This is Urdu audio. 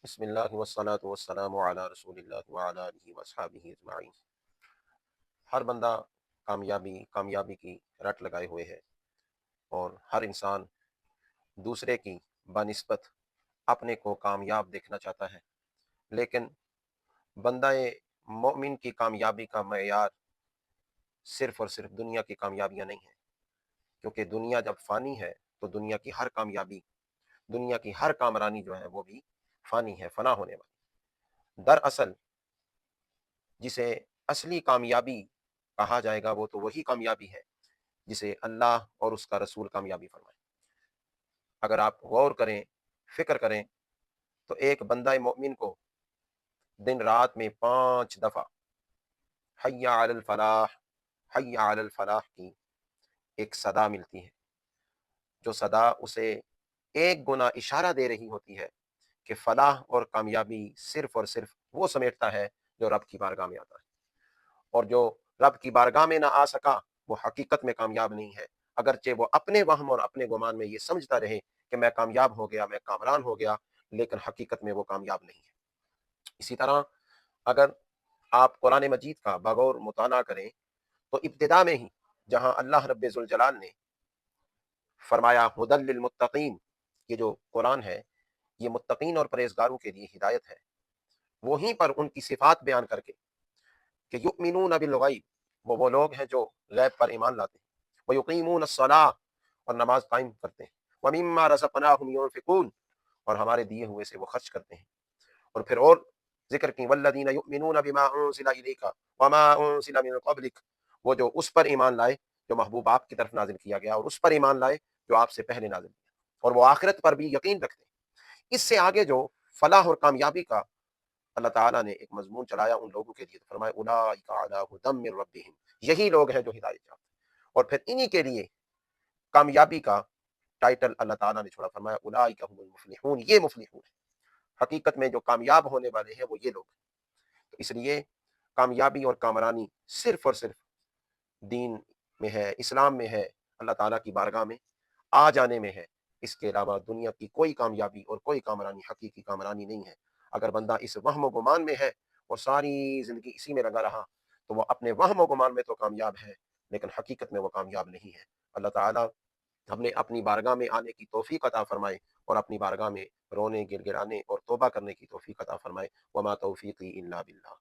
بسم اللہ والصلاة والسلام علی رسول اللہ وعلی آلہ واصحابہ اجمعین۔ ہر بندہ کامیابی کی رٹ لگائے ہوئے ہے، اور ہر انسان دوسرے کی بنسبت اپنے کو کامیاب دیکھنا چاہتا ہے۔ لیکن بندہ مومن کی کامیابی کا معیار صرف اور صرف دنیا کی کامیابیاں نہیں ہیں، کیونکہ دنیا جب فانی ہے تو دنیا کی ہر کامیابی، دنیا کی ہر کامرانی جو ہے وہ بھی فانی ہے، فنا ہونے والی۔ دراصل جسے اصلی کامیابی کہا جائے گا وہ تو وہی کامیابی ہے جسے اللہ اور اس کا رسول کامیابی فرمائے۔ اگر آپ غور کریں، فکر کریں، تو ایک بندہ مومن کو دن رات میں 5 دفعہ حی علی الفلاح، حی علی الفلاح کی ایک صدا ملتی ہے، جو صدا اسے ایک گنا اشارہ دے رہی ہوتی ہے کہ فلاح اور کامیابی صرف اور صرف وہ سمیٹتا ہے جو رب کی بارگاہ میں آتا ہے، اور جو رب کی بارگاہ میں نہ آ سکا وہ حقیقت میں کامیاب نہیں ہے، اگرچہ وہ اپنے وہم اور اپنے گمان میں یہ سمجھتا رہے کہ میں کامیاب ہو گیا، میں کامران ہو گیا، لیکن حقیقت میں وہ کامیاب نہیں ہے۔ اسی طرح اگر آپ قرآن مجید کا بغور مطالعہ کریں تو ابتدا میں ہی جہاں اللہ رب ذوالجلال نے فرمایا ہدی للمتقین، یہ جو قرآن ہے یہ متقین اور پرہیزگاروں کے لیے ہدایت ہے، وہیں پر ان کی صفات بیان کر کے کہ یؤمنون بالغیب، وہ لوگ ہیں جو غیب پر ایمان لاتے ہیں، ویقیمون الصلاۃ، اور نماز قائم کرتے ہیں، ومما رزقناہم ينفقون، اور ہمارے دیے ہوئے سے وہ خرچ کرتے ہیں۔ اور پھر اور ذکر کی والذین یؤمنون بما انزل الیک وما انزل من قبلک، وہ جو اس پر ایمان لائے جو محبوب آپ کی طرف نازل کیا گیا، اور اس پر ایمان لائے جو آپ سے پہلے نازل کیا، اور وہ آخرت پر بھی یقین رکھتے ہیں۔ اس سے آگے جو فلاح اور کامیابی کا اللہ تعالیٰ نے ایک مضمون چلایا ان لوگوں کے لیے، تو فرمایا اولئک علی ھدی من ربہم، یہی لوگ ہیں جو ہدایت چاہتے ہیں، اور پھر انہی کے لیے کامیابی کا ٹائٹل اللہ تعالیٰ نے چھوڑا، فرمایا اولئک هم المفلحون، یہ مفلحون ہیں، حقیقت میں جو کامیاب ہونے والے ہیں وہ یہ لوگ ہیں۔ تو اس لیے کامیابی اور کامرانی صرف اور صرف دین میں ہے، اسلام میں ہے، اللہ تعالیٰ کی بارگاہ میں آ جانے میں ہے۔ اس کے علاوہ دنیا کی کوئی کامیابی اور کوئی کامرانی حقیقی کامرانی نہیں ہے۔ اگر بندہ اس وہم و گمان میں ہے اور ساری زندگی اسی میں لگا رہا تو وہ اپنے وہم و گمان میں تو کامیاب ہے، لیکن حقیقت میں وہ کامیاب نہیں ہے۔ اللہ تعالیٰ ہم نے اپنی بارگاہ میں آنے کی توفیق عطا فرمائے، اور اپنی بارگاہ میں رونے، گر گرانے اور توبہ کرنے کی توفیق عطا فرمائے۔ وما توفیقی الا باللہ۔